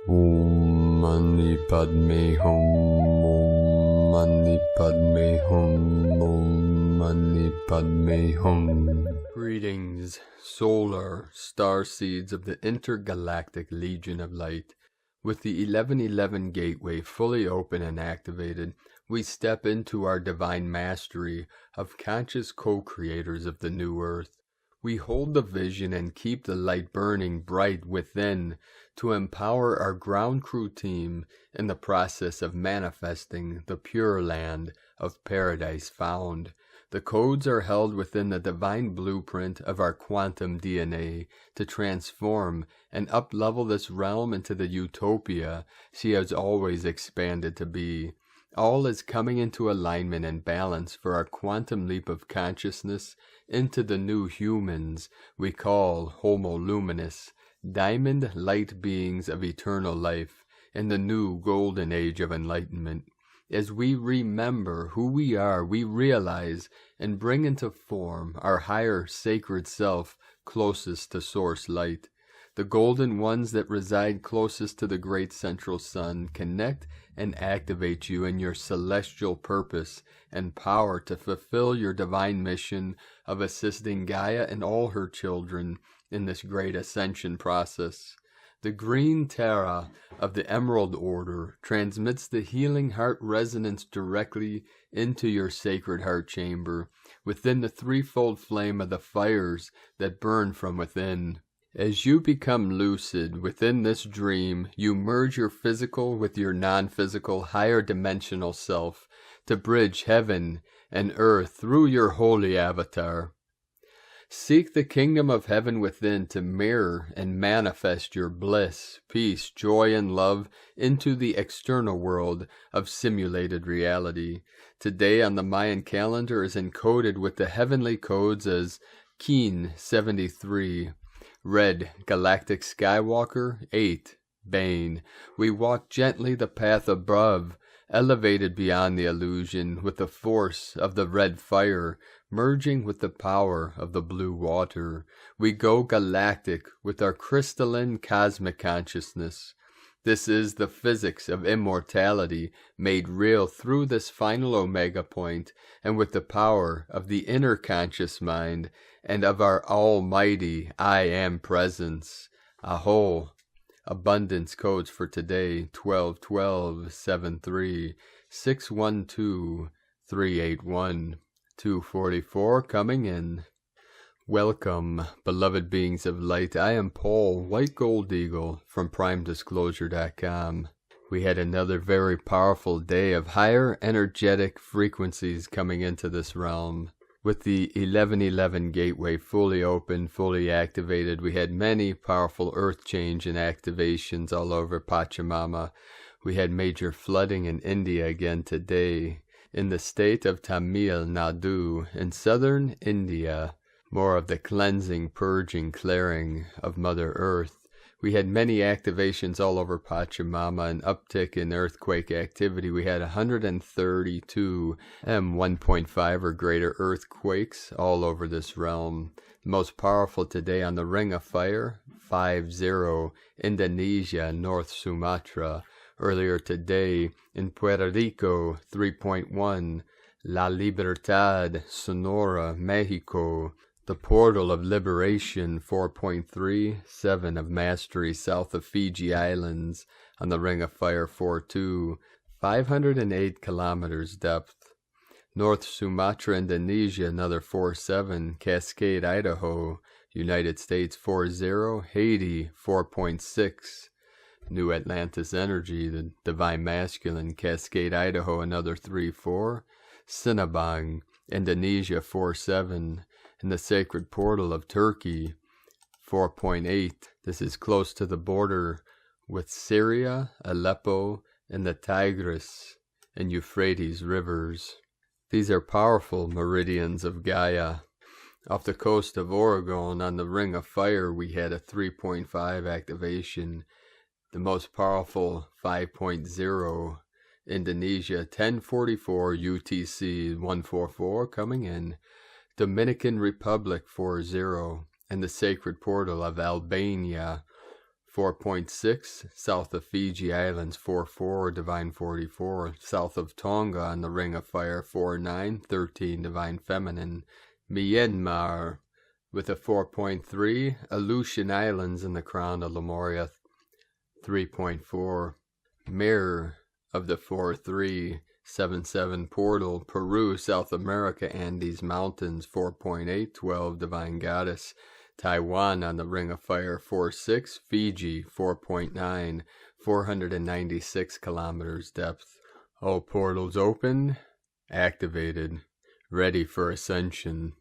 Om Mani Padme Hum, Om Mani Padme Hum, Om Mani Padme Hum. Greetings, solar starseeds of the intergalactic Legion of Light. With the 1111 gateway fully open and activated, we step into our divine mastery of conscious co-creators of the new earth. We hold the vision and keep the light burning bright within to empower our ground crew team in the process of manifesting the pure land of paradise found. The codes are held within the divine blueprint of our quantum DNA to transform and up-level this realm into the utopia she has always expanded to be. All is coming into alignment and balance for our quantum leap of consciousness into the new humans we call Homo Luminous, diamond light beings of eternal life in the new golden age of enlightenment. As we remember who we are, we realize and bring into form our higher sacred self closest to source light. The golden ones that reside closest to the great central sun connect and activate you in your celestial purpose and power to fulfill your divine mission of assisting Gaia and all her children in this great ascension process. The green Terra of the Emerald Order transmits the healing heart resonance directly into your sacred heart chamber, within the threefold flame of the fires that burn from within. As you become lucid within this dream, you merge your physical with your non-physical higher dimensional self to bridge heaven and earth through your holy avatar. Seek the kingdom of heaven within to mirror and manifest your bliss, peace, joy, and love into the external world of simulated reality. Today on the Mayan calendar is encoded with the heavenly codes as Keen 73, Red, Galactic Skywalker, 8, Bane. We walk gently the path above, elevated beyond the illusion with the force of the red fire, merging with the power of the blue water. We go galactic with our crystalline cosmic consciousness. This is the physics of immortality made real through this final omega point and with the power of the inner conscious mind and of our almighty I Am presence. Aho. Abundance codes for today 12-12-73 612 381 244 coming in. Welcome, beloved beings of light. I am Paul, White Gold Eagle, from PrimeDisclosure.com. We had another very powerful day of higher energetic frequencies coming into this realm. With the 1111 gateway fully open, fully activated, we had many powerful earth change and activations all over Pachamama. We had major flooding in India again today. In the state of Tamil Nadu in southern India, more of the cleansing, purging, clearing of Mother Earth. We had many activations all over Pachamama, an uptick in earthquake activity. We had 132 M1.5 or greater earthquakes all over this realm. The most powerful today on the Ring of Fire, 50, Indonesia, North Sumatra. Earlier today in Puerto Rico, 3.1, La Libertad, Sonora, Mexico. The Portal of Liberation, 4.3, 7 of Mastery, south of Fiji Islands, on the Ring of Fire, 4.2, 508 kilometers depth. North Sumatra, Indonesia, another 4.7, Cascade, Idaho, United States, 4.0, Haiti, 4.6, New Atlantis Energy, the Divine Masculine, Cascade, Idaho, another 3.4, Sinabang, Indonesia, 4.7, in the Sacred Portal of Turkey, 4.8. This is close to the border with Syria, Aleppo, and the Tigris and Euphrates rivers. These are powerful meridians of Gaia. Off the coast of Oregon on the Ring of Fire, we had a 3.5 activation. The most powerful 5.0. Indonesia, 1044 UTC 144 coming in. Dominican Republic 40, and the Sacred Portal of Albania 4.6, south of Fiji Islands, 4.4, Divine 44, south of Tonga on the Ring of Fire, 4.9, 13, Divine Feminine, Myanmar, with a 4.3, Aleutian Islands in the Crown of Lemuria, 3.4, Mirror of the 4.377 portal, Peru, South America, Andes Mountains, 4.8, 12, Divine Goddess, Taiwan on the Ring of Fire, 4.6, Fiji, 4.9, 496 kilometers depth. All portals open, activated, ready for ascension.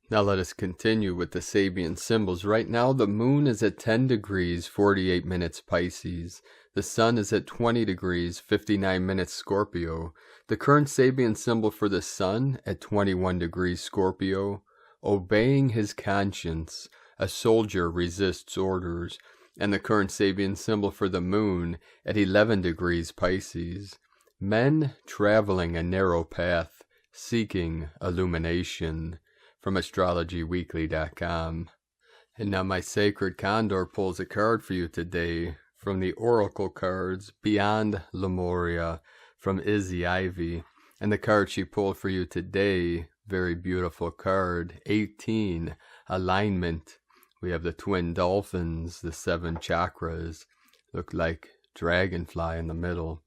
Now let us continue with the Sabian symbols. Right now the moon is at 10 degrees, 48 minutes Pisces. The sun is at 20 degrees, 59 minutes Scorpio. The current Sabian symbol for the sun at 21 degrees Scorpio. Obeying his conscience, a soldier resists orders. And the current Sabian symbol for the moon at 11 degrees Pisces. Men traveling a narrow path, seeking illumination. From astrologyweekly.com. And now my sacred Condor pulls a card for you today from the Oracle cards Beyond Lemuria from Izzy Ivy. And the card she pulled for you today, very beautiful card, 18, Alignment. We have the twin dolphins, the 7 chakras, look like dragonfly in the middle.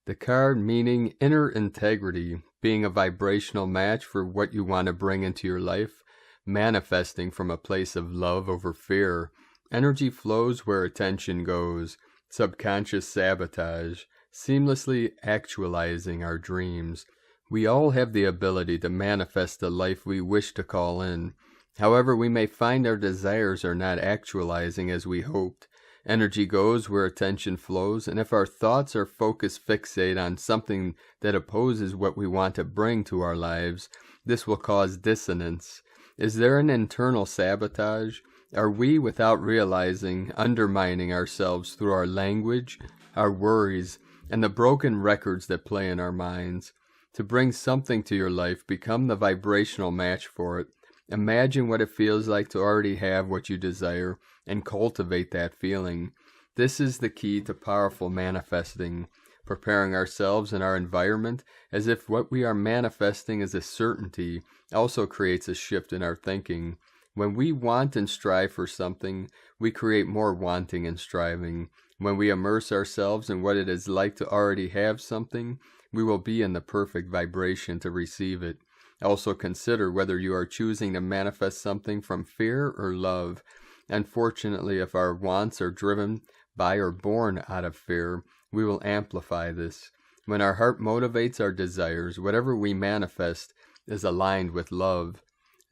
The card meaning inner integrity, being a vibrational match for what you want to bring into your life, manifesting from a place of love over fear. Energy flows where attention goes, subconscious sabotage, seamlessly actualizing our dreams. We all have the ability to manifest the life we wish to call in. However, we may find our desires are not actualizing as we hoped. Energy goes where attention flows, and if our thoughts are fixate on something that opposes what we want to bring to our lives, this will cause dissonance. Is there an internal sabotage? Are we, without realizing, undermining ourselves through our language, our worries, and the broken records that play in our minds? To bring something to your life, become the vibrational match for it. Imagine what it feels like to already have what you desire, and cultivate that feeling. This is the key to powerful manifesting, preparing ourselves and our environment as if what we are manifesting is a certainty also creates a shift in our thinking. When we want and strive for something, we create more wanting and striving. When we immerse ourselves in what it is like to already have something, we will be in the perfect vibration to receive it. Also consider whether you are choosing to manifest something from fear or love. Unfortunately, if our wants are driven by or born out of fear, we will amplify this. When our heart motivates our desires, whatever we manifest is aligned with love.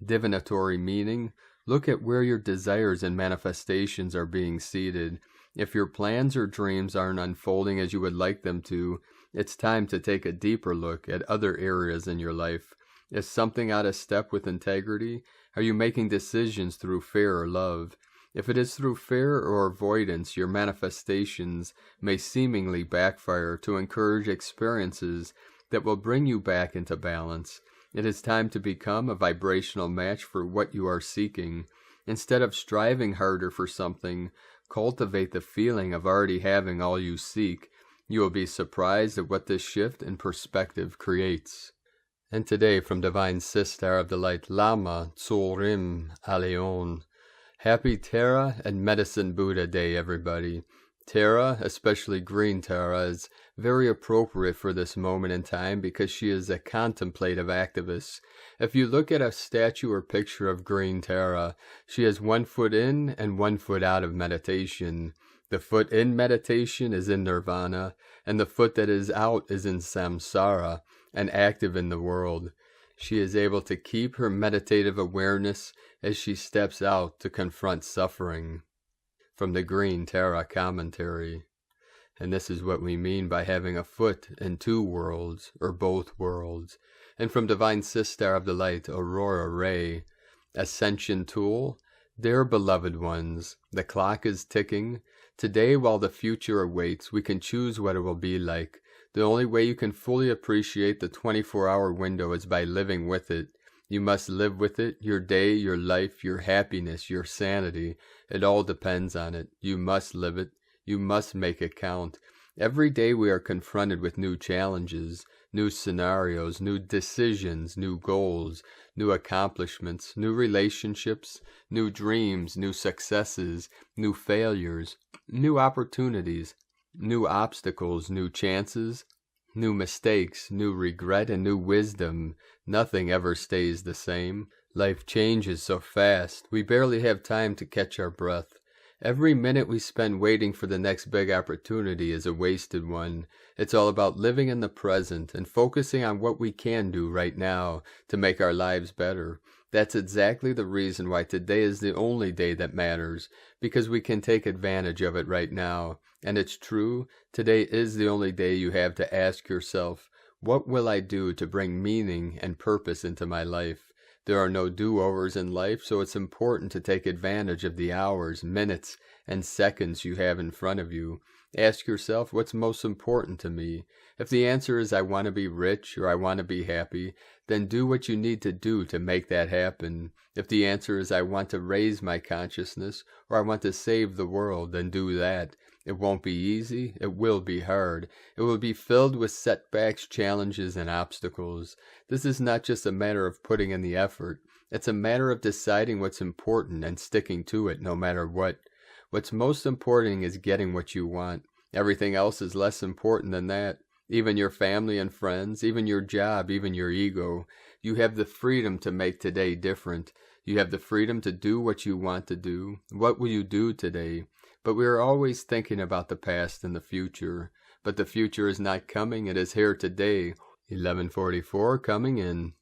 Divinatory meaning, look at where your desires and manifestations are being seated. If your plans or dreams aren't unfolding as you would like them to, it's time to take a deeper look at other areas in your life. Is something out of step with integrity? Are you making decisions through fear or love? If it is through fear or avoidance, your manifestations may seemingly backfire to encourage experiences that will bring you back into balance. It is time to become a vibrational match for what you are seeking. Instead of striving harder for something, cultivate the feeling of already having all you seek. You will be surprised at what this shift in perspective creates. And today from Divine Sister of the Light, Lama Tsorim Aleon. Happy Terra and Medicine Buddha Day, everybody. Terra, especially green Terra, is very appropriate for this moment in time because she is a contemplative activist. If you look at a statue or picture of green Terra, she has 1 foot in and 1 foot out of meditation. The foot in meditation is in nirvana, and the foot that is out is in samsara, and active in the world. She is able to keep her meditative awareness as she steps out to confront suffering. From the Green Terra Commentary. And this is what we mean by having a foot in 2 worlds, or both worlds. And from Divine Sister of the Light, Aurora Ray, Ascension Tool. Dear beloved ones, the clock is ticking. Today, while the future awaits, we can choose what it will be like. The only way you can fully appreciate the 24-hour window is by living with it. You must live with it. Your day, your life, your happiness, your sanity. It all depends on it. You must live it. You must make it count. Every day we are confronted with new challenges, new scenarios, new decisions, new goals, new accomplishments, new relationships, new dreams, new successes, new failures, new opportunities, new obstacles, new chances, new mistakes, new regret, and new wisdom. Nothing ever stays the same. Life changes so fast, we barely have time to catch our breath. Every minute we spend waiting for the next big opportunity is a wasted one. It's all about living in the present and focusing on what we can do right now to make our lives better. That's exactly the reason why today is the only day that matters, because we can take advantage of it right now. And it's true, today is the only day you have to ask yourself, what will I do to bring meaning and purpose into my life? There are no do-overs in life, so it's important to take advantage of the hours, minutes, and seconds you have in front of you. Ask yourself, what's most important to me? If the answer is I want to be rich or I want to be happy, then do what you need to do to make that happen. If the answer is I want to raise my consciousness or I want to save the world, then do that. It won't be easy. It will be hard. It will be filled with setbacks, challenges, and obstacles. This is not just a matter of putting in the effort. It's a matter of deciding what's important and sticking to it no matter what. What's most important is getting what you want. Everything else is less important than that. Even your family and friends, even your job, even your ego. You have the freedom to make today different. You have the freedom to do what you want to do. What will you do today? But we are always thinking about the past and the future. But the future is not coming, it is here today. 1144 coming in.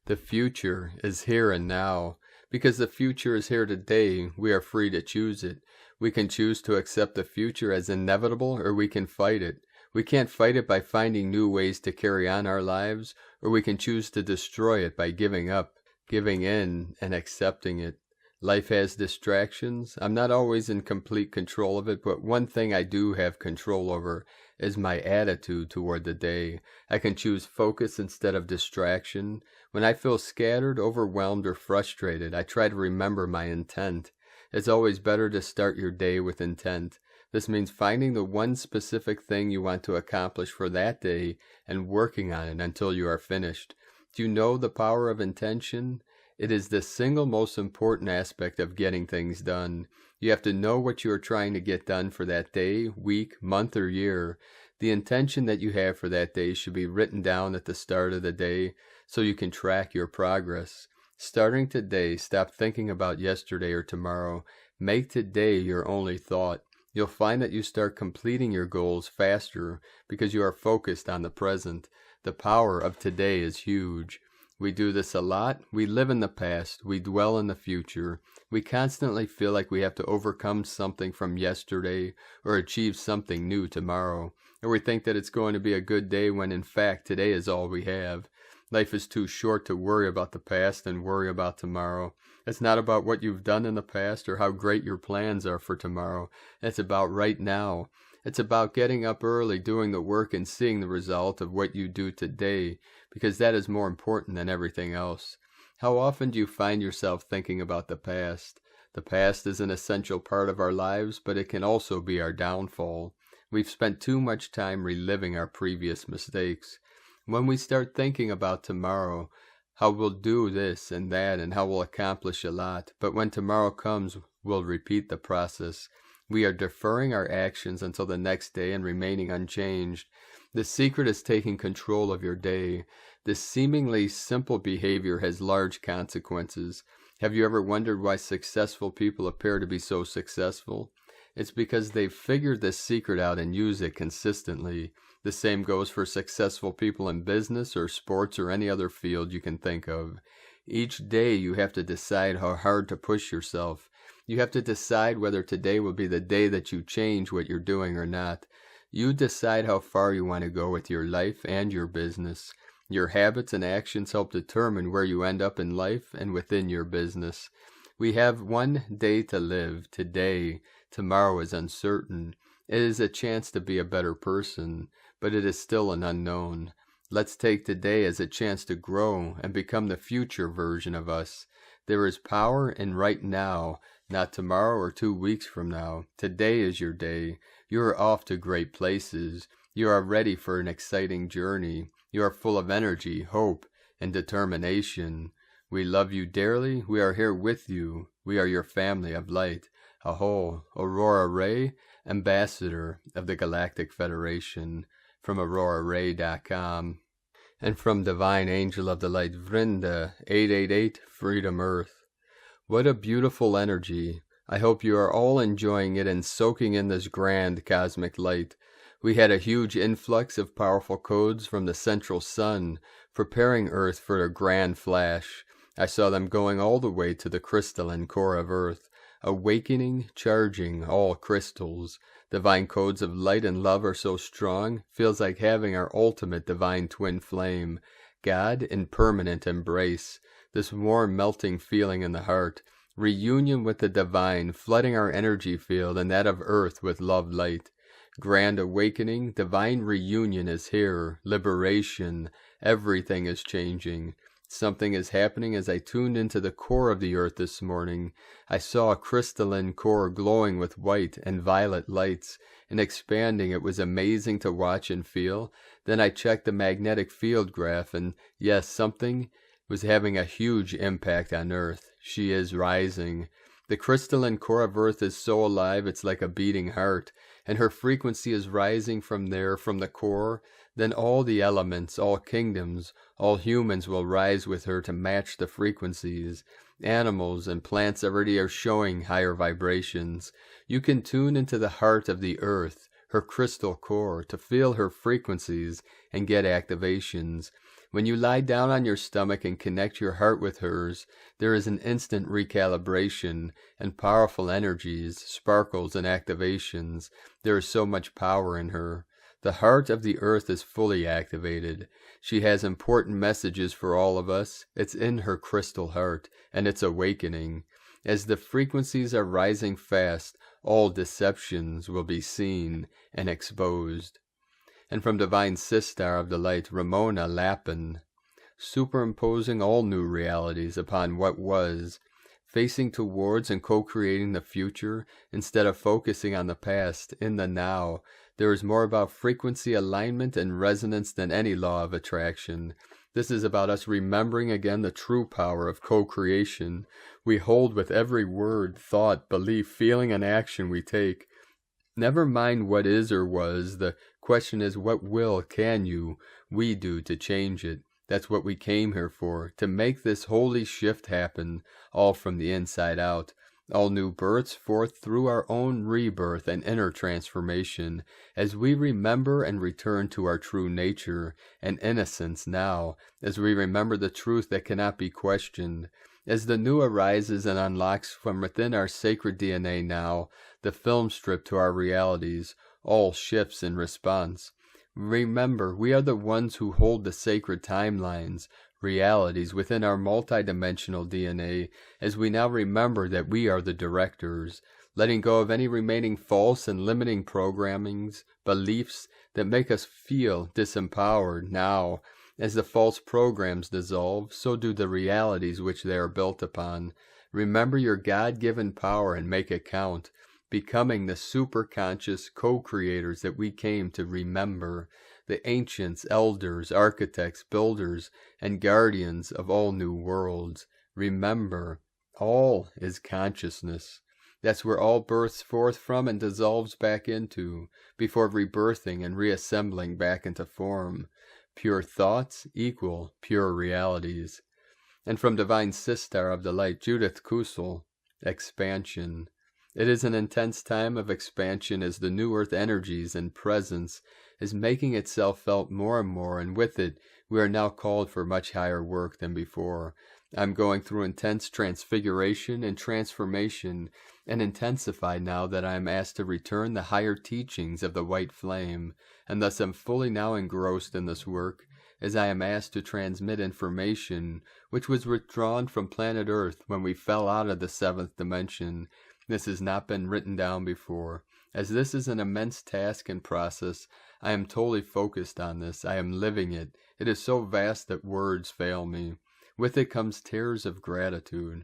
The future is here and now. Because the future is here today, we are free to choose it. We can choose to accept the future as inevitable, or we can fight it. We can't fight it by finding new ways to carry on our lives, or we can choose to destroy it by giving up, giving in, and accepting it. Life has distractions. I'm not always in complete control of it, but one thing I do have control over is my attitude toward the day. I can choose focus instead of distraction. When I feel scattered, overwhelmed, or frustrated, I try to remember my intent. It's always better to start your day with intent. This means finding the one specific thing you want to accomplish for that day and working on it until you are finished. Do you know the power of intention? It is the single most important aspect of getting things done. You have to know what you are trying to get done for that day, week, month, or year. The intention that you have for that day should be written down at the start of the day so you can track your progress. Starting today, stop thinking about yesterday or tomorrow. Make today your only thought. You'll find that you start completing your goals faster because you are focused on the present. The power of today is huge. We do this a lot. We live in the past. We dwell in the future. We constantly feel like we have to overcome something from yesterday or achieve something new tomorrow. Or we think that it's going to be a good day when in fact today is all we have. Life is too short to worry about the past and worry about tomorrow. It's not about what you've done in the past or how great your plans are for tomorrow. It's about right now. It's about getting up early, doing the work, and seeing the result of what you do today, because that is more important than everything else. How often do you find yourself thinking about the past? The past is an essential part of our lives, but it can also be our downfall. We've spent too much time reliving our previous mistakes. When we start thinking about tomorrow, how we'll do this and that and how we'll accomplish a lot, but when tomorrow comes, we'll repeat the process. We are deferring our actions until the next day and remaining unchanged. The secret is taking control of your day. This seemingly simple behavior has large consequences. Have you ever wondered why successful people appear to be so successful? It's because they've figured this secret out and use it consistently. The same goes for successful people in business or sports or any other field you can think of. Each day you have to decide how hard to push yourself. You have to decide whether today will be the day that you change what you're doing or not. You decide how far you want to go with your life and your business. Your habits and actions help determine where you end up in life and within your business. We have one day to live, today. Tomorrow is uncertain. It is a chance to be a better person, but it is still an unknown. Let's take today as a chance to grow and become the future version of us. There is power in right now, not tomorrow or 2 weeks from now. Today is your day. You are off to great places. You are ready for an exciting journey. You are full of energy, hope, and determination. We love you dearly. We are here with you. We are your family of light. Aho, Aurora Ray, Ambassador of the Galactic Federation, from AuroraRay.com. And from Divine Angel of the Light Vrinda, 888 Freedom Earth. What a beautiful energy. I hope you are all enjoying it and soaking in this grand cosmic light. We had a huge influx of powerful codes from the central sun, preparing Earth for a grand flash. I saw them going all the way to the crystalline core of Earth, awakening, charging all crystals. Divine codes of light and love are so strong, feels like having our ultimate divine twin flame, God in permanent embrace, this warm melting feeling in the heart, reunion with the divine, flooding our energy field and that of Earth with love light. Grand awakening, divine reunion is here, liberation, everything is changing. Something is happening as I tuned into the core of the Earth this morning. I saw a crystalline core glowing with white and violet lights, and expanding. It was amazing to watch and feel. Then I checked the magnetic field graph, and yes, something was having a huge impact on Earth. She is rising. The crystalline core of Earth is so alive it's like a beating heart, and her frequency is rising from there, from the core. Then all the elements, all kingdoms, all humans will rise with her to match the frequencies. Animals and plants already are showing higher vibrations. You can tune into the heart of the Earth, her crystal core, to feel her frequencies and get activations. When you lie down on your stomach and connect your heart with hers, there is an instant recalibration and powerful energies, sparkles and activations. There is so much power in her. The heart of the Earth is fully activated. She has important messages for all of us. It's in her crystal heart, and it's awakening. As the frequencies are rising fast, all deceptions will be seen and exposed. And from Divine Sister of the Light, Ramona Lappin, superimposing all new realities upon what was, facing towards and co-creating the future instead of focusing on the past, in the now. There is more about frequency alignment and resonance than any law of attraction. This is about us remembering again the true power of co-creation we hold with every word, thought, belief, feeling, and action we take. Never mind what is or was, the question is what we do to change it. That's what we came here for, to make this holy shift happen, all from the inside out. All new births forth through our own rebirth and inner transformation, as we remember and return to our true nature and innocence now, as we remember the truth that cannot be questioned. As the new arises and unlocks from within our sacred DNA now, the film strip to our realities, all shifts in response. Remember, we are the ones who hold the sacred timelines, realities within our multidimensional DNA, as we now remember that we are the directors, letting go of any remaining false and limiting programmings, beliefs that make us feel disempowered now. As the false programs dissolve, so do the realities which they are built upon. Remember your God-given power and make it count, becoming the superconscious co-creators that we came to remember, the ancients, elders, architects, builders, and guardians of all new worlds. Remember, all is consciousness. That's where all births forth from and dissolves back into, before rebirthing and reassembling back into form. Pure thoughts equal pure realities. And from Divine Sister of the Light, Judith Kusel, expansion. It is an intense time of expansion as the new earth energies and presence is making itself felt more and more, and with it, we are now called for much higher work than before. I'm going through intense transfiguration and transformation, and intensified now that I am asked to return the higher teachings of the white flame, and thus am fully now engrossed in this work, as I am asked to transmit information which was withdrawn from planet Earth when we fell out of the seventh dimension. This has not been written down before. As this is an immense task and process, I am totally focused on this. I am living it. It is so vast that words fail me. With it comes tears of gratitude.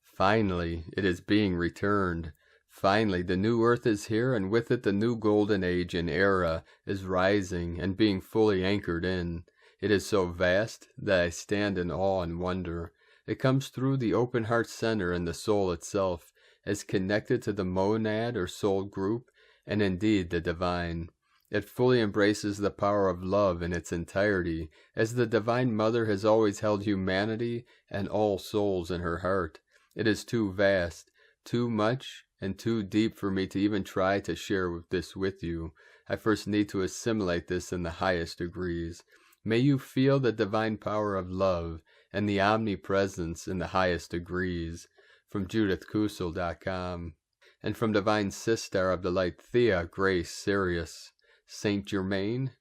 Finally, it is being returned. Finally, the new earth is here, and with it the new golden age and era is rising and being fully anchored in. It is so vast that I stand in awe and wonder. It comes through the open heart center and the soul itself, as connected to the monad or soul group, and indeed the divine. It fully embraces the power of love in its entirety, as the Divine Mother has always held humanity and all souls in her heart. It is too vast, too much, and too deep for me to even try to share this with you. I first need to assimilate this in the highest degrees. May you feel the divine power of love and the omnipresence in the highest degrees. From JudithKusel.com. And from Divine Sister of the Light, Thea Grace Sirius, Saint Germain.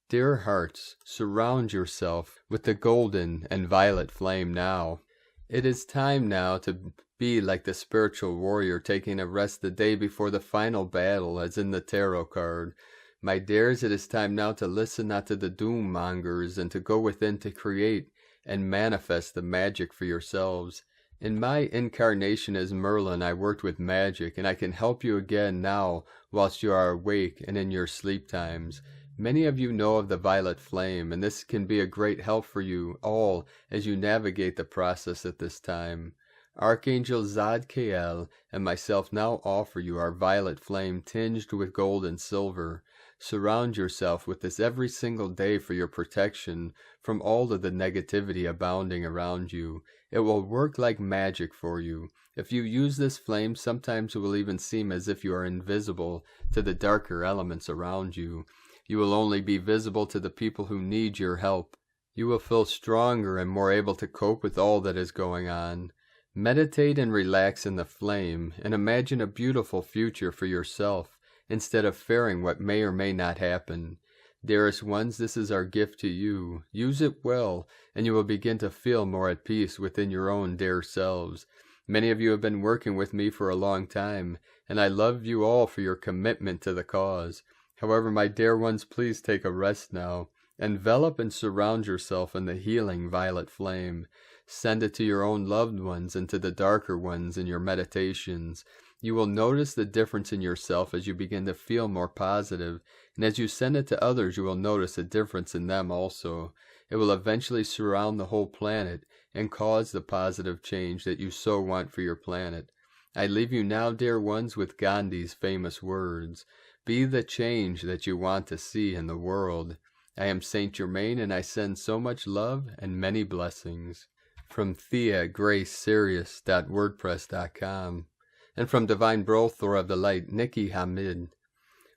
Dear hearts, surround yourself with the golden and violet flame now. It is time now to be like the spiritual warrior taking a rest the day before the final battle, as in the tarot card. My dears, it is time now to listen not to the doom mongers and to go within to create and manifest the magic for yourselves. In my incarnation as Merlin, I worked with magic, and I can help you again now whilst you are awake and in your sleep times. Many of you know of the violet flame, and this can be a great help for you all as you navigate the process at this time. Archangel Zadkiel and myself now offer you our violet flame tinged with gold and silver. Surround yourself with this every single day for your protection from all of the negativity abounding around you. It will work like magic for you. If you use this flame, sometimes it will even seem as if you are invisible to the darker elements around you. You will only be visible to the people who need your help. You will feel stronger and more able to cope with all that is going on. Meditate and relax in the flame, and imagine a beautiful future for yourself, instead of fearing what may or may not happen. Dearest ones, this is our gift to you. Use it well, and you will begin to feel more at peace within your own dear selves. Many of you have been working with me for a long time, and I love you all for your commitment to the cause. However, my dear ones, please take a rest now. Envelop and surround yourself in the healing violet flame. Send it to your own loved ones and to the darker ones in your meditations. You will notice the difference in yourself as you begin to feel more positive, and as you send it to others, you will notice a difference in them also. It will eventually surround the whole planet and cause the positive change that you so want for your planet. I leave you now, dear ones, with Gandhi's famous words. Be the change that you want to see in the world. I am Saint Germain, and I send so much love and many blessings. From TheaGraceSirius.wordpress.com. And from Divine Brothor of the Light, Nikki Hamid.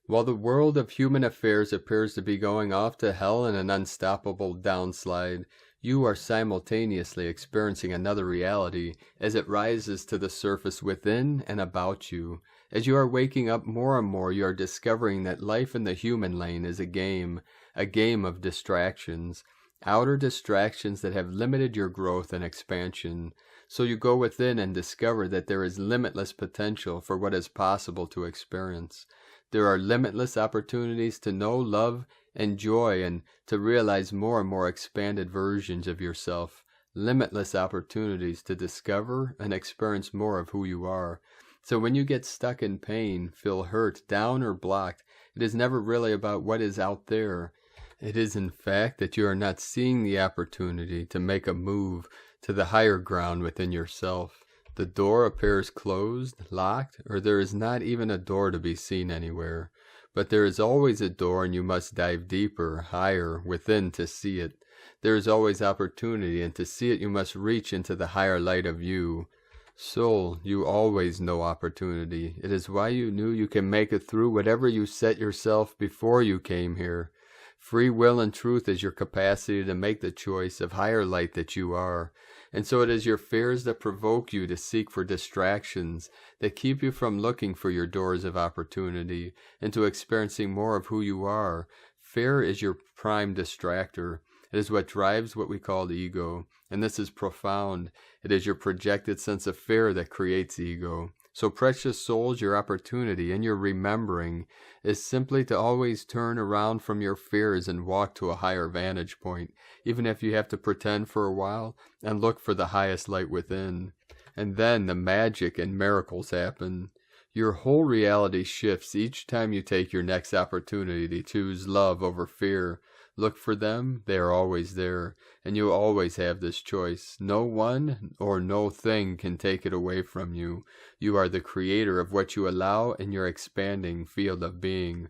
While the world of human affairs appears to be going off to hell in an unstoppable downslide, you are simultaneously experiencing another reality as it rises to the surface within and about you. As you are waking up more and more, you are discovering that life in the human lane is a game of distractions, outer distractions that have limited your growth and expansion. So you go within and discover that there is limitless potential for what is possible to experience. There are limitless opportunities to know, love, and joy, and to realize more and more expanded versions of yourself. Limitless opportunities to discover and experience more of who you are. So when you get stuck in pain, feel hurt, down, or blocked, it is never really about what is out there. It is in fact that you are not seeing the opportunity to make a move to the higher ground within yourself. The door appears closed, locked, or there is not even a door to be seen anywhere. But there is always a door, and you must dive deeper, higher, within to see it. There is always opportunity, and to see it you must reach into the higher light of you. Soul, you always know opportunity. It is why you knew you can make it through whatever you set yourself before you came here. Free will and truth is your capacity to make the choice of higher light that you are. And so it is your fears that provoke you to seek for distractions, that keep you from looking for your doors of opportunity, and to experiencing more of who you are. Fear is your prime distractor. It is what drives what we call ego, and this is profound. It is your projected sense of fear that creates ego. So precious souls, your opportunity and your remembering is simply to always turn around from your fears and walk to a higher vantage point, even if you have to pretend for a while, and look for the highest light within. And then the magic and miracles happen. Your whole reality shifts each time you take your next opportunity to choose love over fear. Look for them, they are always there, and you always have this choice. No one or no thing can take it away from you. You are the creator of what you allow in your expanding field of being.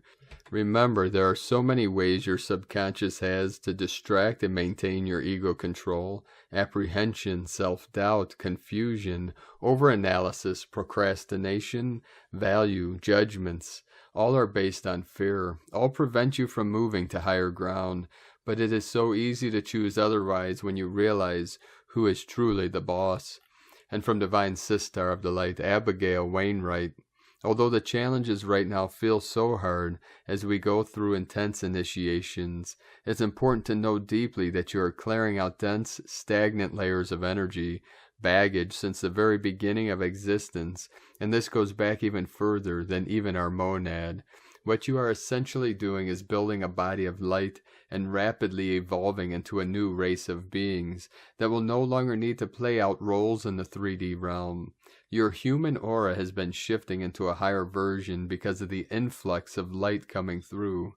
Remember, there are so many ways your subconscious has to distract and maintain your ego control. Apprehension, self-doubt, confusion, overanalysis, procrastination, value, judgments. All are based on fear. All prevent you from moving to higher ground. But it is so easy to choose otherwise when you realize who is truly the boss. And from Divine Sister of the Light, Abigail Wainwright. Although the challenges right now feel so hard as we go through intense initiations, it's important to know deeply that you are clearing out dense, stagnant layers of energy, baggage since the very beginning of existence, and this goes back even further than even our monad. What you are essentially doing is building a body of light and rapidly evolving into a new race of beings that will no longer need to play out roles in the 3D realm. Your human aura has been shifting into a higher version because of the influx of light coming through.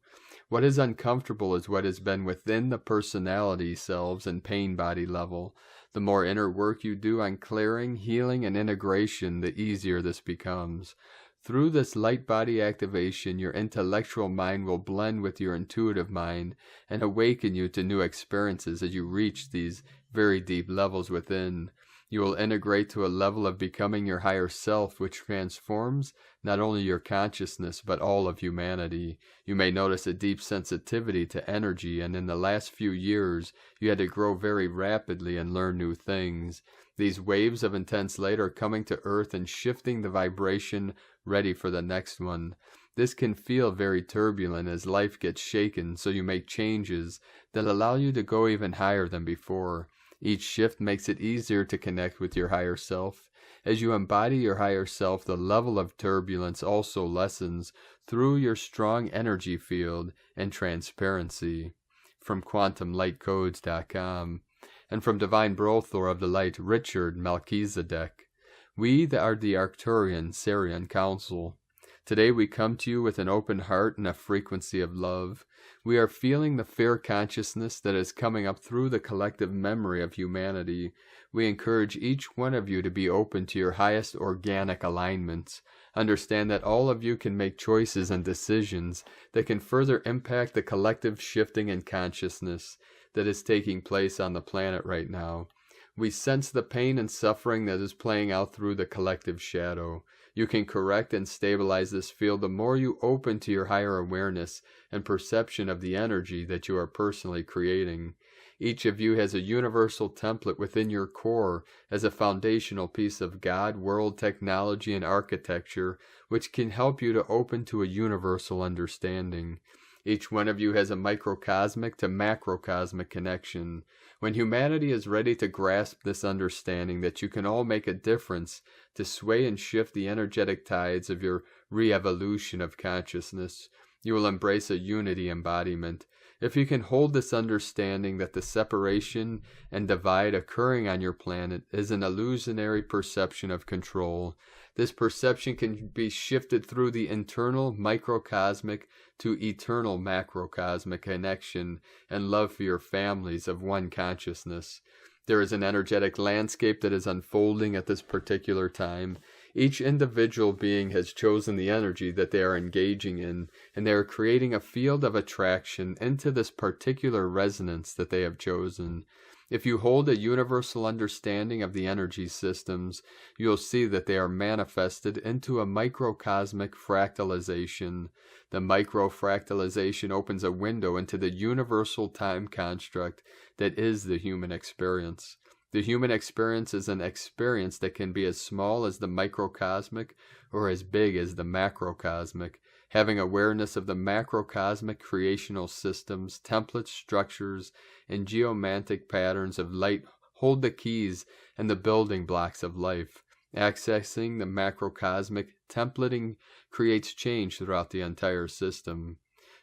What is uncomfortable is what has been within the personality selves and pain body level. The more inner work you do on clearing, healing, and integration, the easier this becomes. Through this light body activation, your intellectual mind will blend with your intuitive mind and awaken you to new experiences as you reach these very deep levels within. You will integrate to a level of becoming your higher self, which transforms not only your consciousness, but all of humanity. You may notice a deep sensitivity to energy, and in the last few years, you had to grow very rapidly and learn new things. These waves of intense light are coming to Earth and shifting the vibration, ready for the next one. This can feel very turbulent as life gets shaken, so you make changes that allow you to go even higher than before. Each shift makes it easier to connect with your higher self. As you embody your higher self, the level of turbulence also lessens through your strong energy field and transparency. From QuantumLightCodes.com. And from Divine Brothor of the Light, Richard Melchizedek. We are the Arcturian Sarian Council. Today we come to you with an open heart and a frequency of love. We are feeling the fear consciousness that is coming up through the collective memory of humanity. We encourage each one of you to be open to your highest organic alignments. Understand that all of you can make choices and decisions that can further impact the collective shifting in consciousness that is taking place on the planet right now. We sense the pain and suffering that is playing out through the collective shadow. You can correct and stabilize this field the more you open to your higher awareness and perception of the energy that you are personally creating. Each of you has a universal template within your core as a foundational piece of God, world, technology, and architecture, which can help you to open to a universal understanding. Each one of you has a microcosmic to macrocosmic connection. When humanity is ready to grasp this understanding that you can all make a difference to sway and shift the energetic tides of your re-evolution of consciousness, you will embrace a unity embodiment. If you can hold this understanding that the separation and divide occurring on your planet is an illusionary perception of control, this perception can be shifted through the internal microcosmic to eternal macrocosmic connection and love for your families of one consciousness. There is an energetic landscape that is unfolding at this particular time. Each individual being has chosen the energy that they are engaging in, and they are creating a field of attraction into this particular resonance that they have chosen. If you hold a universal understanding of the energy systems, you'll see that they are manifested into a microcosmic fractalization. The microfractalization opens a window into the universal time construct that is the human experience. The human experience is an experience that can be as small as the microcosmic or as big as the macrocosmic. Having awareness of the macrocosmic creational systems, templates, structures, and geomantic patterns of light hold the keys and the building blocks of life. Accessing the macrocosmic templating creates change throughout the entire system.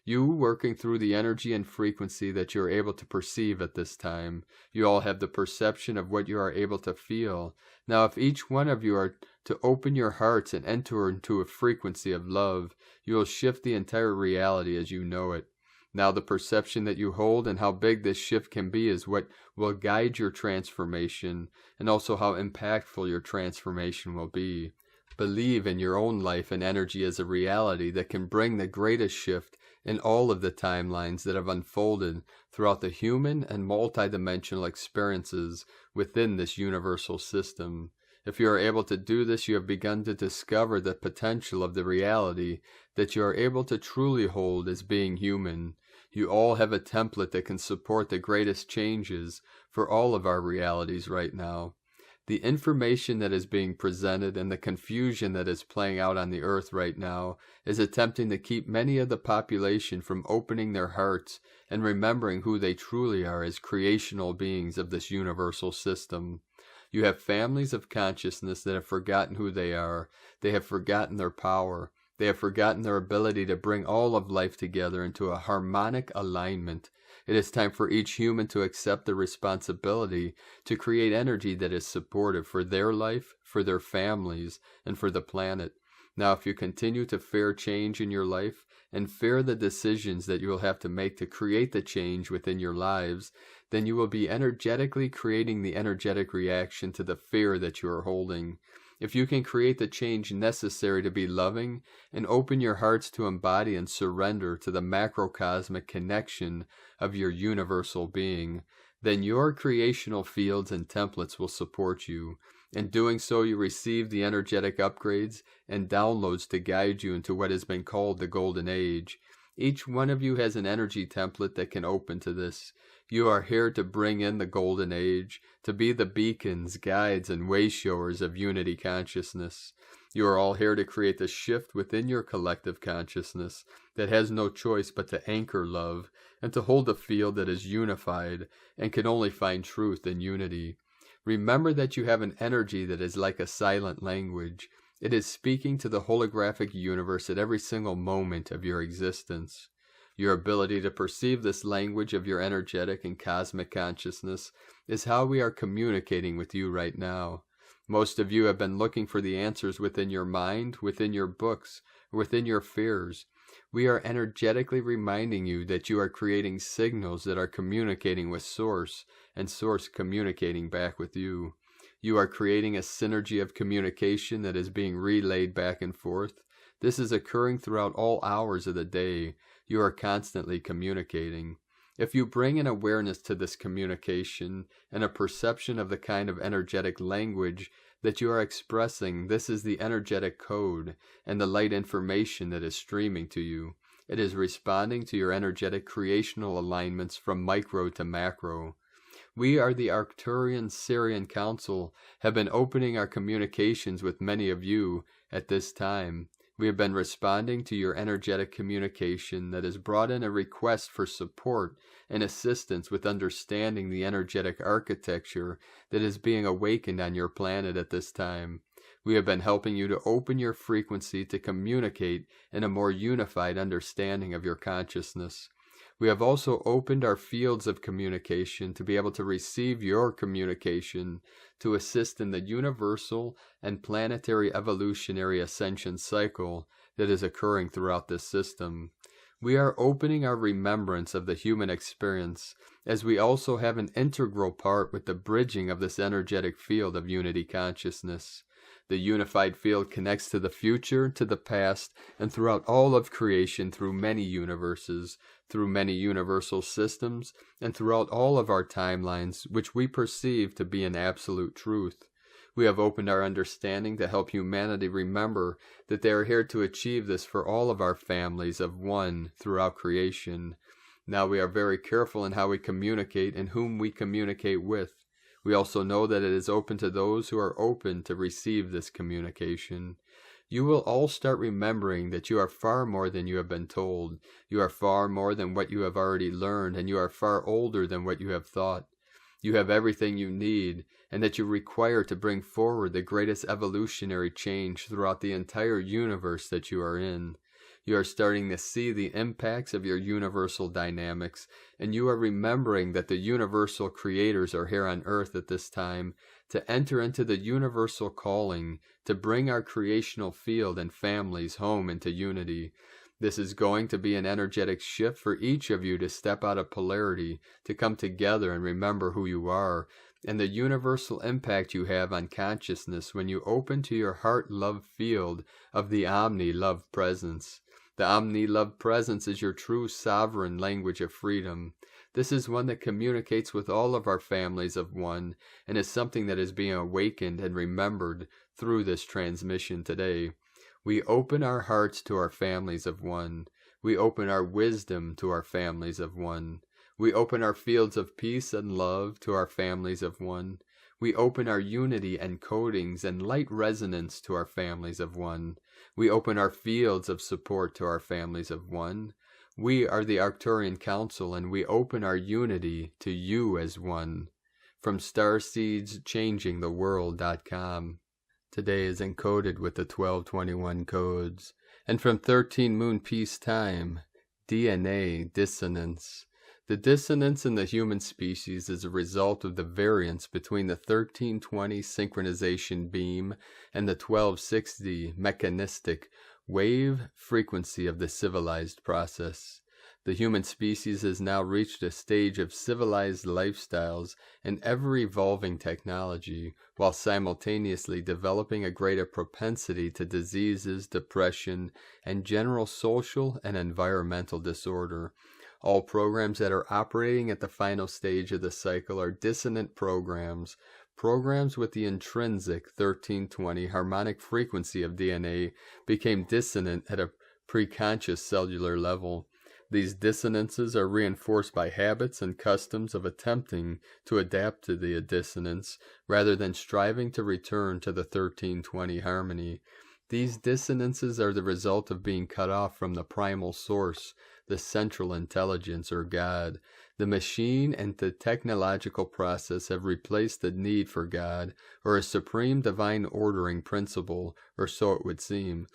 You working through the energy and frequency that you're able to perceive at this time. You all have the perception of what you are able to feel. Now, if each one of you are to open your hearts and enter into a frequency of love, you will shift the entire reality as you know it. Now, the perception that you hold and how big this shift can be is what will guide your transformation, and also how impactful your transformation will be. Believe in your own life and energy as a reality that can bring the greatest shift in all of the timelines that have unfolded throughout the human and multidimensional experiences within this universal system. If you are able to do this, you have begun to discover the potential of the reality that you are able to truly hold as being human. You all have a template that can support the greatest changes for all of our realities right now. The information that is being presented and the confusion that is playing out on the earth right now is attempting to keep many of the population from opening their hearts and remembering who they truly are as creational beings of this universal system. You have families of consciousness that have forgotten who they are. They have forgotten their power. They have forgotten their ability to bring all of life together into a harmonic alignment. It is time for each human to accept the responsibility to create energy that is supportive for their life, for their families, and for the planet. Now, if you continue to fear change in your life and fear the decisions that you will have to make to create the change within your lives, then you will be energetically creating the energetic reaction to the fear that you are holding. If you can create the change necessary to be loving and open your hearts to embody and surrender to the macrocosmic connection of your universal being, then your creational fields and templates will support you. In doing so, you receive the energetic upgrades and downloads to guide you into what has been called the Golden Age. Each one of you has an energy template that can open to this. You are here to bring in the Golden Age, to be the beacons, guides, and wayshowers of unity consciousness. You are all here to create the shift within your collective consciousness that has no choice but to anchor love and to hold a field that is unified and can only find truth in unity. Remember that you have an energy that is like a silent language. It is speaking to the holographic universe at every single moment of your existence. Your ability to perceive this language of your energetic and cosmic consciousness is how we are communicating with you right now. Most of you have been looking for the answers within your mind, within your books, within your fears. We are energetically reminding you that you are creating signals that are communicating with Source, and Source communicating back with you. You are creating a synergy of communication that is being relayed back and forth. This is occurring throughout all hours of the day. You are constantly communicating. If you bring an awareness to this communication and a perception of the kind of energetic language that you are expressing, this is the energetic code and the light information that is streaming to you. It is responding to your energetic creational alignments from micro to macro. We are the Arcturian Syrian Council, have been opening our communications with many of you at this time. We have been responding to your energetic communication that has brought in a request for support and assistance with understanding the energetic architecture that is being awakened on your planet at this time. We have been helping you to open your frequency to communicate in a more unified understanding of your consciousness. We have also opened our fields of communication to be able to receive your communication to assist in the universal and planetary evolutionary ascension cycle that is occurring throughout this system. We are opening our remembrance of the human experience, as we also have an integral part with the bridging of this energetic field of unity consciousness. The unified field connects to the future, to the past, and throughout all of creation through many universes, through many universal systems, and throughout all of our timelines, which we perceive to be an absolute truth. We have opened our understanding to help humanity remember that they are here to achieve this for all of our families of one throughout creation. Now we are very careful in how we communicate and whom we communicate with. We also know that it is open to those who are open to receive this communication. You will all start remembering that you are far more than you have been told. You are far more than what you have already learned, and you are far older than what you have thought. You have everything you need, and that you require to bring forward the greatest evolutionary change throughout the entire universe that you are in. You are starting to see the impacts of your universal dynamics, and you are remembering that the universal creators are here on Earth at this time to enter into the universal calling to bring our creational field and families home into unity. This is going to be an energetic shift for each of you to step out of polarity, to come together and remember who you are, and the universal impact you have on consciousness when you open to your heart-love field of the Omni-Love Presence. The Omni-Love Presence is your true sovereign language of freedom. This is one that communicates with all of our families of one, and is something that is being awakened and remembered through this transmission today. We open our hearts to our families of one. We open our wisdom to our families of one. We open our fields of peace and love to our families of one. We open our unity and codings and light resonance to our families of one. We open our fields of support to our families of one. We are the Arcturian Council, and we open our unity to you as one. From Starseed's ChangingTheWorld.com. Today is encoded with the 1221 codes. And from 13 Moon Peace Time, DNA Dissonance. The dissonance in the human species is a result of the variance between the 1320 synchronization beam and the 1260 mechanistic wave frequency of the civilized process. The human species has now reached a stage of civilized lifestyles and ever-evolving technology, while simultaneously developing a greater propensity to diseases, depression, and general social and environmental disorder. All programs that are operating at the final stage of the cycle are dissonant programs, programs with the intrinsic 1320 harmonic frequency of DNA became dissonant at a preconscious cellular level. These dissonances are reinforced by habits and customs of attempting to adapt to the dissonance rather than striving to return to the 1320 harmony. These dissonances are the result of being cut off from the primal source, the central intelligence or God. The machine and the technological process have replaced the need for God or a supreme divine ordering principle, or so it would seem.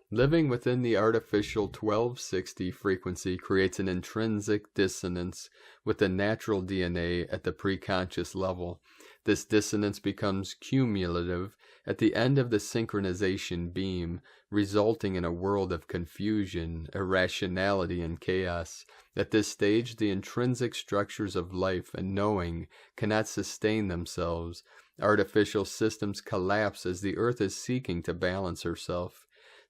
Living within the artificial 1260 frequency creates an intrinsic dissonance with the natural DNA at the preconscious level. This dissonance becomes cumulative at the end of the synchronization beam, resulting in a world of confusion, irrationality, and chaos. At this stage, the intrinsic structures of life and knowing cannot sustain themselves. Artificial systems collapse as the Earth is seeking to balance herself.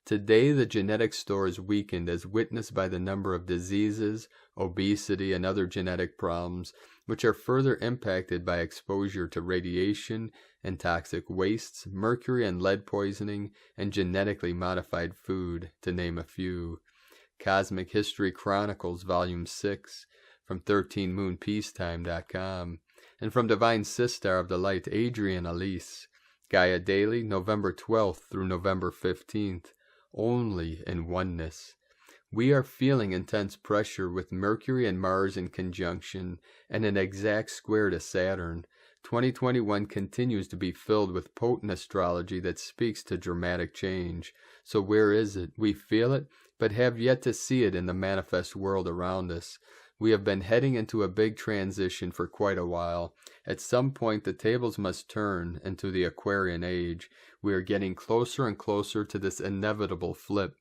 Today, the genetic store is weakened as witnessed by the number of diseases, obesity, and other genetic problems, which are further impacted by exposure to radiation and toxic wastes, mercury and lead poisoning, and genetically modified food, to name a few. Cosmic History Chronicles, Volume 6, from 13moonpeacetime.com, and from Divine Sister of the Light, Adrian Elise. Gaia Daily, November 12th through November 15th. Only in oneness. We are feeling intense pressure with Mercury and Mars in conjunction and an exact square to Saturn. 2021 continues to be filled with potent astrology that speaks to dramatic change. So where is it? We feel it, but have yet to see it in the manifest world around us. We have been heading into a big transition for quite a while. At some point, the tables must turn into the Aquarian age. We are getting closer and closer to this inevitable flip.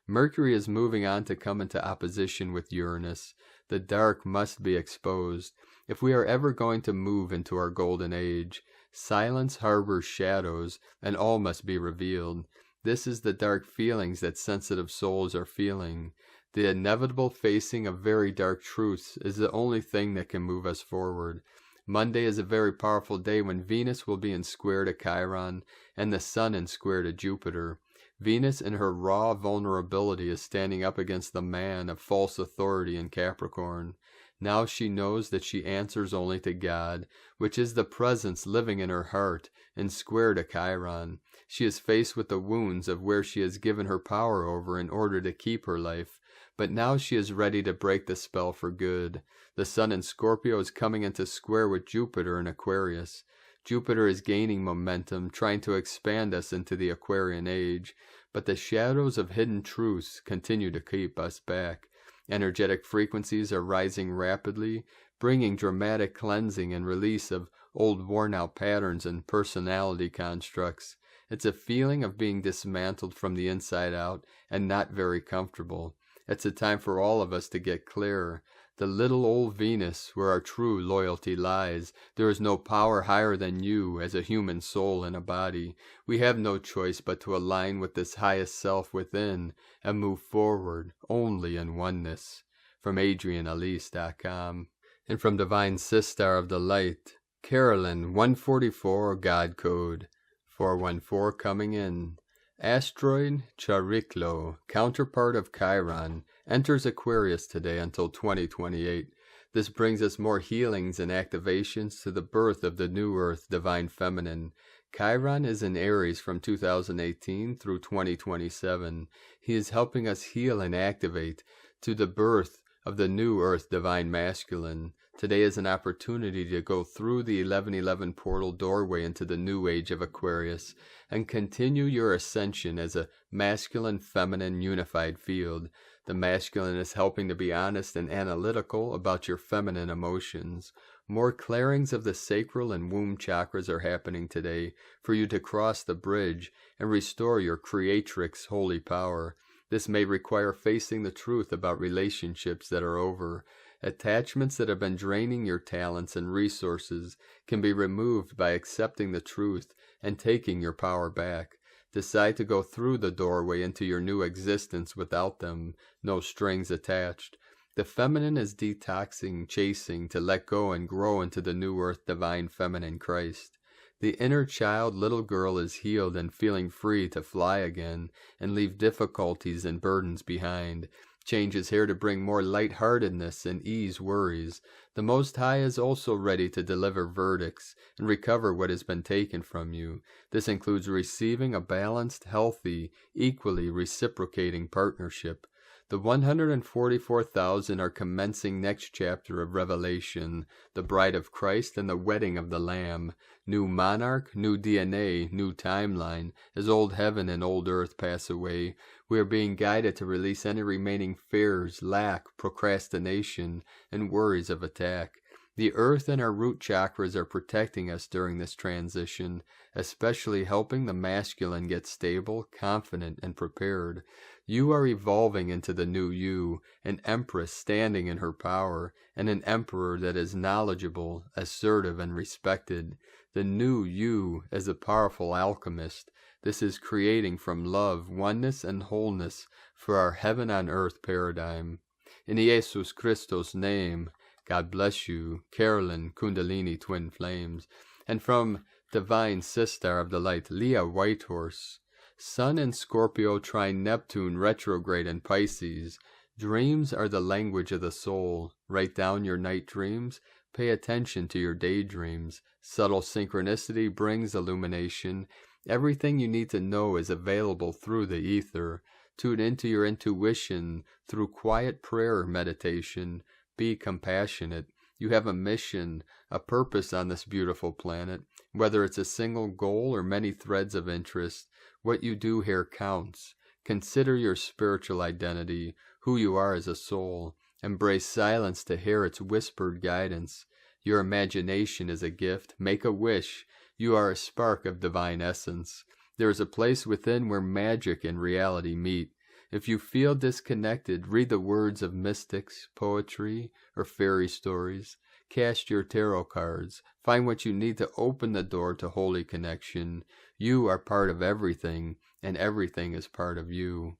Mercury is moving on to come into opposition with Uranus. The dark must be exposed. If we are ever going to move into our golden age, silence harbors shadows, and all must be revealed. This is the dark feelings that sensitive souls are feeling. The inevitable facing of very dark truths is the only thing that can move us forward. Monday is a very powerful day when Venus will be in square to Chiron and the Sun in square to Jupiter. Venus in her raw vulnerability is standing up against the man of false authority in Capricorn. Now she knows that she answers only to God, which is the presence living in her heart, in square to Chiron. She is faced with the wounds of where she has given her power over in order to keep her life. but now she is ready to break the spell for good. The sun in Scorpio is coming into square with Jupiter in Aquarius. Jupiter is gaining momentum, trying to expand us into the Aquarian age, but the shadows of hidden truths continue to keep us back. Energetic frequencies are rising rapidly, bringing dramatic cleansing and release of old worn-out patterns and personality constructs. It's a feeling of being dismantled from the inside out and not very comfortable. It's a time for all of us to get clear. The little old Venus, where our true loyalty lies. There is no power higher than you as a human soul in a body. We have no choice but to align with this highest self within and move forward only in oneness. From AdrianElise.com. And from Divine Sister of the Light, Carolyn 144 God Code 414 coming in. Asteroid Chariklo, counterpart of Chiron, enters Aquarius today until 2028. This brings us more healings and activations to the birth of the new Earth, Divine Feminine. Chiron is in Aries from 2018 through 2027. He is helping us heal and activate to the birth of the new Earth, Divine Masculine. Today is an opportunity to go through the 1111 portal doorway into the new age of Aquarius and continue your ascension as a masculine-feminine unified field. The masculine is helping to be honest and analytical about your feminine emotions. More clearings of the sacral and womb chakras are happening today for you to cross the bridge and restore your creatrix holy power. This may require facing the truth about relationships that are over. Attachments that have been draining your talents and resources can be removed by accepting the truth and taking your power back. Decide to go through the doorway into your new existence without them, no strings attached. The feminine is detoxing, chasing to let go and grow into the new Earth Divine Feminine Christ. The inner child little girl is healed and feeling free to fly again and leave difficulties and burdens behind. Change is here to bring more lightheartedness and ease worries. The Most High is also ready to deliver verdicts and recover what has been taken from you. This includes receiving a balanced, healthy, equally reciprocating partnership. The 144,000 are commencing next chapter of Revelation, the Bride of Christ and the Wedding of the Lamb. New monarch, new DNA, new timeline. As old heaven and old earth pass away, we are being guided to release any remaining fears, lack, procrastination, and worries of attack. The earth and our root chakras are protecting us during this transition, especially helping the masculine get stable, confident, and prepared. You are evolving into the new you, an empress standing in her power, and an emperor that is knowledgeable, assertive, and respected. The new you as a powerful alchemist. This is creating from love, oneness, and wholeness for our heaven on earth paradigm. In Jesus Christos' name, God bless you, Carolyn Kundalini Twin Flames. And from Divine Sister of the Light, Leah Whitehorse. Sun in Scorpio trine Neptune retrograde in Pisces. Dreams are the language of the soul. Write down your night dreams. Pay attention to your daydreams. Subtle synchronicity brings illumination. Everything you need to know is available through the ether. Tune into your intuition through quiet prayer meditation. Be compassionate. You have a mission, a purpose on this beautiful planet. Whether it's a single goal or many threads of interest, what you do here counts. Consider your spiritual identity, who you are as a soul. Embrace silence to hear its whispered guidance. Your imagination is a gift. Make a wish. You are a spark of divine essence. There is a place within where magic and reality meet. If you feel disconnected, read the words of mystics, poetry, or fairy stories. Cast your tarot cards. Find what you need to open the door to holy connection. You are part of everything, and everything is part of you.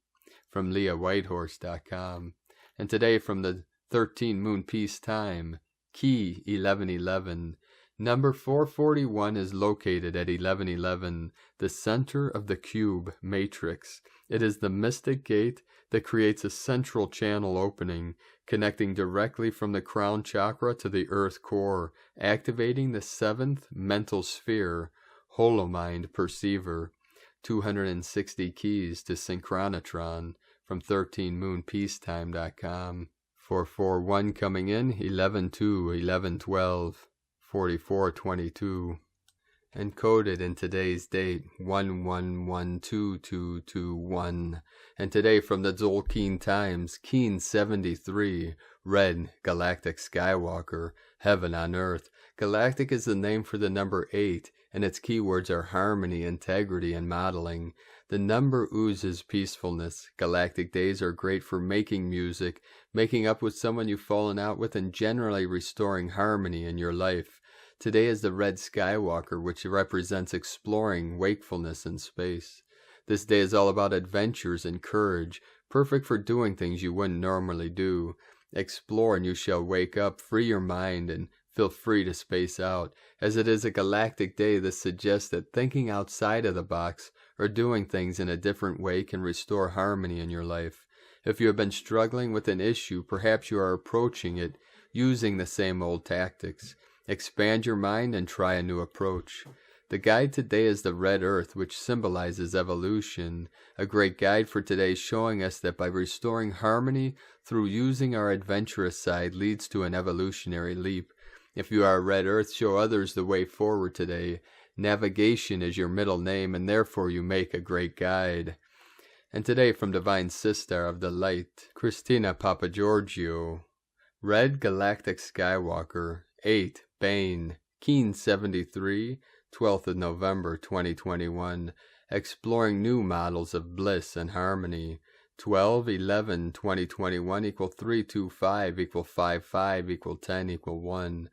From LeahWhitehorse.com. And today from the 13 Moon Peace Time, Key 1111. Number 441 is located at 1111, the center of the cube matrix. It is the mystic gate that creates a central channel opening, connecting directly from the crown chakra to the earth core, activating the 7th mental sphere, holomind perceiver. 260 keys to synchronotron. from 13moonpeacetime.com. 441 coming in, 11-2, 11-12, 44-22. Encoded in today's date, 11122221. And today from the Zolkeen Times, Keen 73, Red, Galactic Skywalker, Heaven on Earth. Galactic is the name for the number 8, and its keywords are harmony, integrity, and modeling. The number oozes peacefulness. Galactic days are great for making music, making up with someone you've fallen out with, and generally restoring harmony in your life. Today is the Red Skywalker, which represents exploring, wakefulness, and space. This day is all about adventures and courage, perfect for doing things you wouldn't normally do. Explore and you shall wake up, free your mind, and feel free to space out. As it is a galactic day, this suggests that thinking outside of the box or doing things in a different way can restore harmony in your life. If you have been struggling with an issue, perhaps you are approaching it using the same old tactics. Expand your mind and try a new approach. The guide today is the red earth, which symbolizes evolution. A great guide for today, showing us that by restoring harmony through using our adventurous side leads to an evolutionary leap. If you are a red earth, show others the way forward today. Navigation is your middle name, and therefore you make a great guide. And today from Divine Sister of the Light, Christina Papagiorgio. Red Galactic Skywalker, 8, Bane, Keen 73, 12th of November 2021, exploring new models of bliss and harmony. 12-11-2021 equal 325 equal 55 equal 10 equal 1.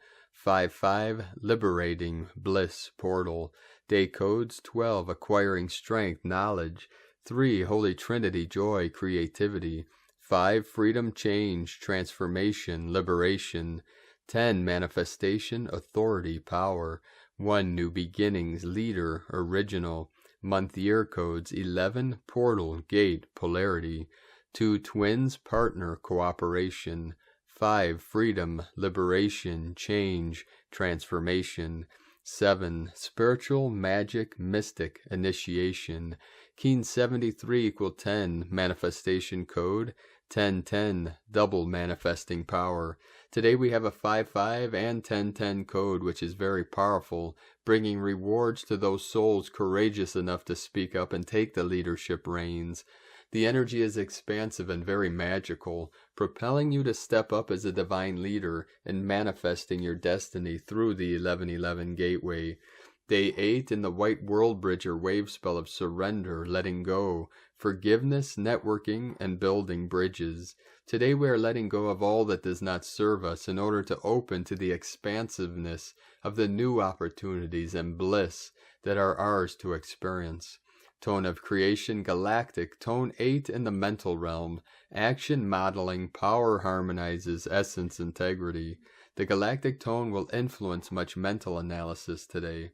5-5, liberating, bliss, portal. Day codes 12, acquiring strength, knowledge. 3, Holy Trinity, joy, creativity. 5, freedom, change, transformation, liberation. 10, manifestation, authority, power. 1, new beginnings, leader, original. Month year codes 11, portal, gate, polarity. 2, twins, partner, cooperation. 5, freedom, liberation, change, transformation. 7, spiritual, magic, mystic, initiation. Keen 73 equal 10, manifestation code. 1010, double manifesting power. Today we have a 5-5 and 1010 code, which is very powerful, bringing rewards to those souls courageous enough to speak up and take the leadership reins. The energy is expansive and very magical, propelling you to step up as a divine leader and manifesting your destiny through the 1111 gateway. Day 8 in the White World Bridger wave spell of surrender, letting go, forgiveness, networking, and building bridges. Today we are letting go of all that does not serve us in order to open to the expansiveness of the new opportunities and bliss that are ours to experience. Tone of creation, galactic, tone 8 in the mental realm, action, modeling, power harmonizes, essence, integrity. The galactic tone will influence much mental analysis today.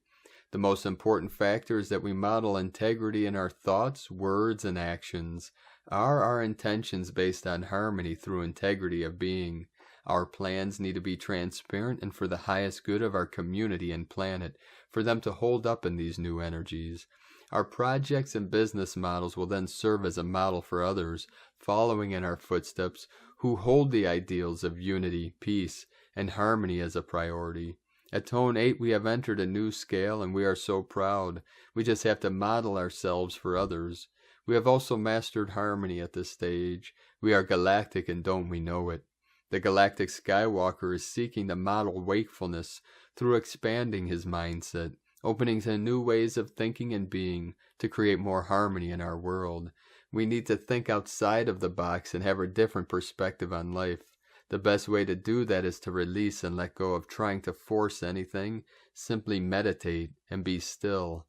The most important factor is that we model integrity in our thoughts, words, and actions. Are our intentions based on harmony through integrity of being? Our plans need to be transparent and for the highest good of our community and planet, for them to hold up in these new energies. Our projects and business models will then serve as a model for others, following in our footsteps, who hold the ideals of unity, peace, and harmony as a priority. At Tone 8, we have entered a new scale, and we are so proud. We just have to model ourselves for others. We have also mastered harmony at this stage. We are galactic, and don't we know it? The Galactic Skywalker is seeking to model wakefulness through expanding his mindset, opening to new ways of thinking and being to create more harmony in our world. We need to think outside of the box and have a different perspective on life. The best way to do that is to release and let go of trying to force anything. Simply meditate and be still.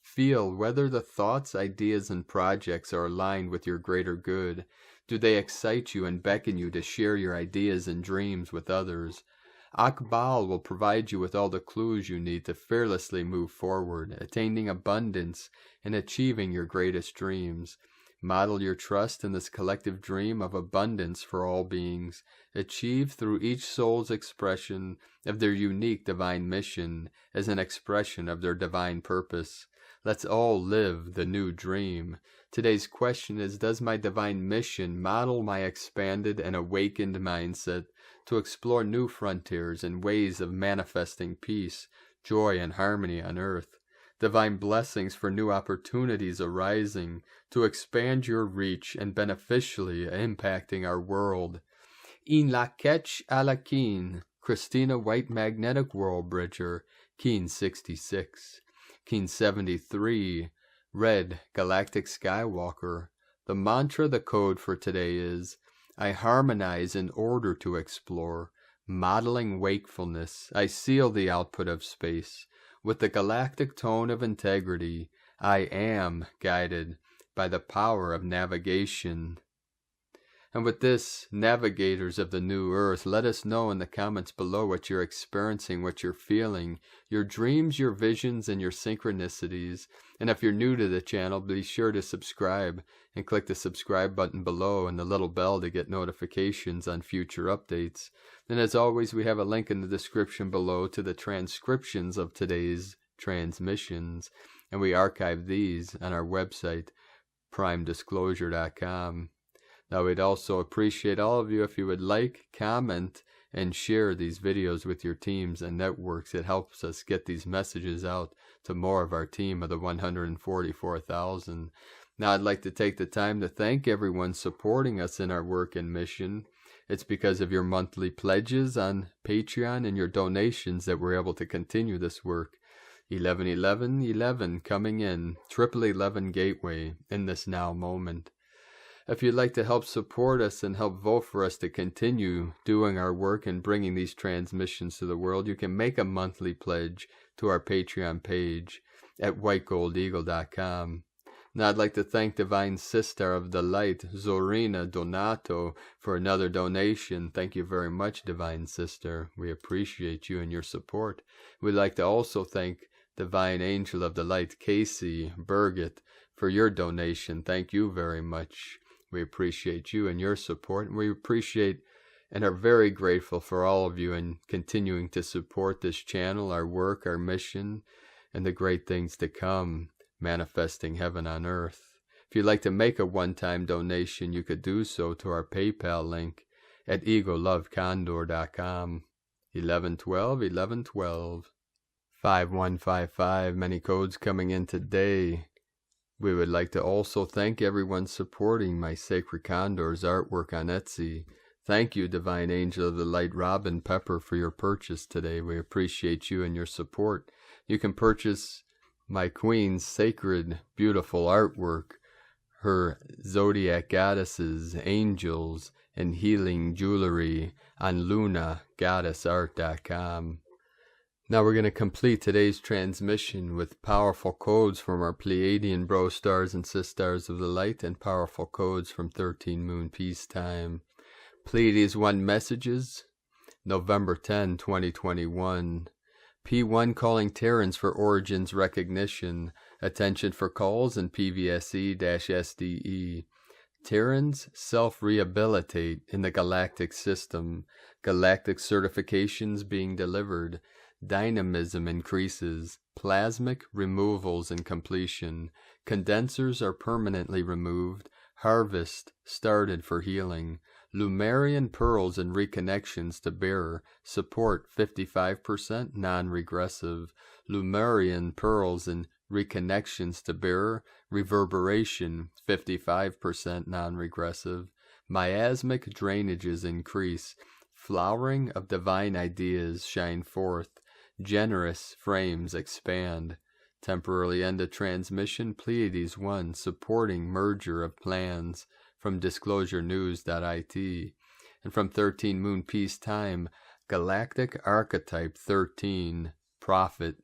Feel whether the thoughts, ideas, and projects are aligned with your greater good. Do they excite you and beckon you to share your ideas and dreams with others? Akbal will provide you with all the clues you need to fearlessly move forward, attaining abundance and achieving your greatest dreams. Model your trust in this collective dream of abundance for all beings, achieved through each soul's expression of their unique divine mission as an expression of their divine purpose. Let's all live the new dream. Today's question is, does my divine mission model my expanded and awakened mindset to explore new frontiers and ways of manifesting peace, joy, and harmony on earth? Divine blessings for new opportunities arising to expand your reach and beneficially impacting our world. In la ketch a la keen, Christina White Magnetic World Bridger, Keen 66. Keen 73, Red Galactic Skywalker. The mantra, the code for today is, I harmonize in order to explore. Modeling wakefulness, I seal the output of space. With the galactic tone of integrity, I am guided by the power of navigation. And with this, navigators of the new earth, let us know in the comments below what you're experiencing, what you're feeling, your dreams, your visions, and your synchronicities. And if you're new to the channel, be sure to subscribe and click the subscribe button below and the little bell to get notifications on future updates. And as always, we have a link in the description below to the transcriptions of today's transmissions. And we archive these on our website, primedisclosure.com. Now, we'd also appreciate all of you if you would like, comment, and share these videos with your teams and networks. It helps us get these messages out to more of our team of the 144,000. Now, I'd like to take the time to thank everyone supporting us in our work and mission. It's because of your monthly pledges on Patreon and your donations that we're able to continue this work. 111111 coming in, 1111 Gateway in this now moment. If you'd like to help support us and help vote for us to continue doing our work and bringing these transmissions to the world, you can make a monthly pledge to our Patreon page at whitegoldeagle.com. Now, I'd like to thank Divine Sister of the Light, Zorina Donato, for another donation. Thank you very much, Divine Sister. We appreciate you and your support. We'd like to also thank Divine Angel of the Light, Casey Burgett, for your donation. Thank you very much. We appreciate you and your support, and we appreciate and are very grateful for all of you in continuing to support this channel, our work, our mission, and the great things to come, manifesting heaven on earth. If you'd like to make a one-time donation, you could do so to our PayPal link at egolovecondor.com. 1112 5155. Many codes coming in today. We would like to also thank everyone supporting my Sacred Condors artwork on Etsy. Thank you, Divine Angel of the Light, Robin Pepper, for your purchase today. We appreciate you and your support. You can purchase my Queen's sacred, beautiful artwork, her zodiac goddesses, angels, and healing jewelry on lunagoddessart.com. Now we're going to complete today's transmission with powerful codes from our Pleiadian bro stars and sis stars of the light and powerful codes from 13 Moon Peacetime. Pleiades 1 messages, November 10, 2021. P1 calling Terrans for origins recognition. Attention for calls and PVSE-SDE. Terrans self-rehabilitate in the galactic system. Galactic certifications being delivered. Dynamism increases. Plasmic removals and completion. Condensers are permanently removed. Harvest started for healing. Lemurian pearls and reconnections to bearer. Support 55% non-regressive. Lemurian pearls and reconnections to bearer. Reverberation 55% non-regressive. Miasmic drainages increase. Flowering of divine ideas shine forth. Generous frames expand. Temporarily end a transmission. Pleiades 1 supporting merger of plans from disclosurenews.it. And from 13 Moon Peacetime, Galactic Archetype 13, Prophet.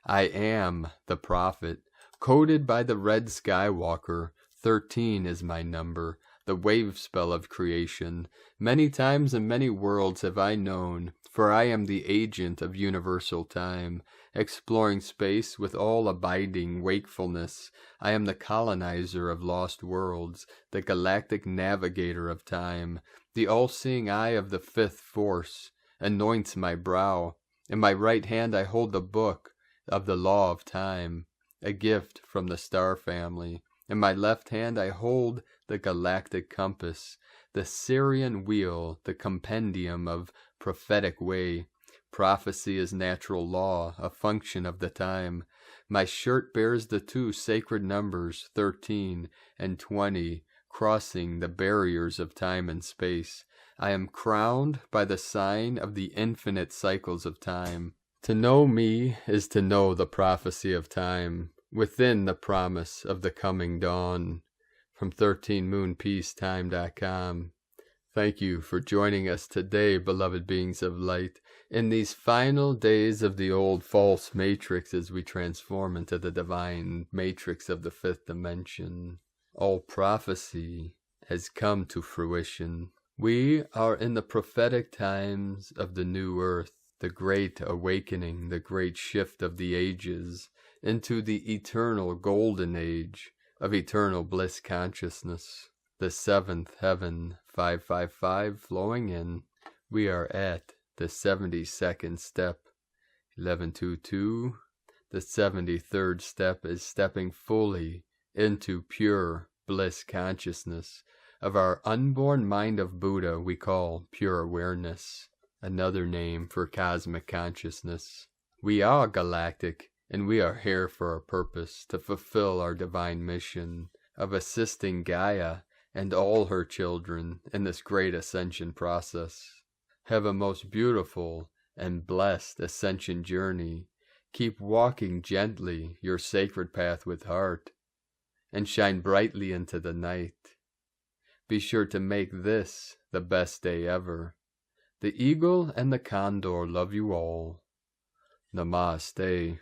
I am the Prophet. Coded by the Red Skywalker, 13 is my number. The wave spell of creation. Many times and many worlds have I known, for I am the agent of universal time, exploring space with all abiding wakefulness. I am the colonizer of lost worlds, the galactic navigator of time. The all-seeing eye of the fifth force anoints my brow. In my right hand I hold the book of the law of time. a gift from the star family. In my left hand I hold the galactic compass, the Syrian wheel, the compendium of prophetic way. Prophecy is natural law, a function of the time. My shirt bears the two sacred numbers, 13 and 20, crossing the barriers of time and space. I am crowned by the sign of the infinite cycles of time. To know me is to know the prophecy of time, within the promise of the coming dawn. From 13moonpeacetime.com. Thank you for joining us today, beloved beings of light, in these final days of the old false matrix as we transform into the divine matrix of the fifth dimension. All prophecy has come to fruition. We are in the prophetic times of the new earth, the great awakening, the great shift of the ages into the eternal golden age of eternal bliss consciousness. The seventh heaven, 555, flowing in. We are at the 72nd step, 1122. The 73rd step is stepping fully into pure bliss consciousness of our unborn mind of Buddha we call pure awareness, another name for cosmic consciousness. We are galactic, and we are here for a purpose, to fulfill our divine mission of assisting Gaia and all her children in this great ascension process. Have a most beautiful and blessed ascension journey. Keep walking gently your sacred path with heart, and shine brightly into the night. Be sure to make this the best day ever. The eagle and the condor love you all. Namaste.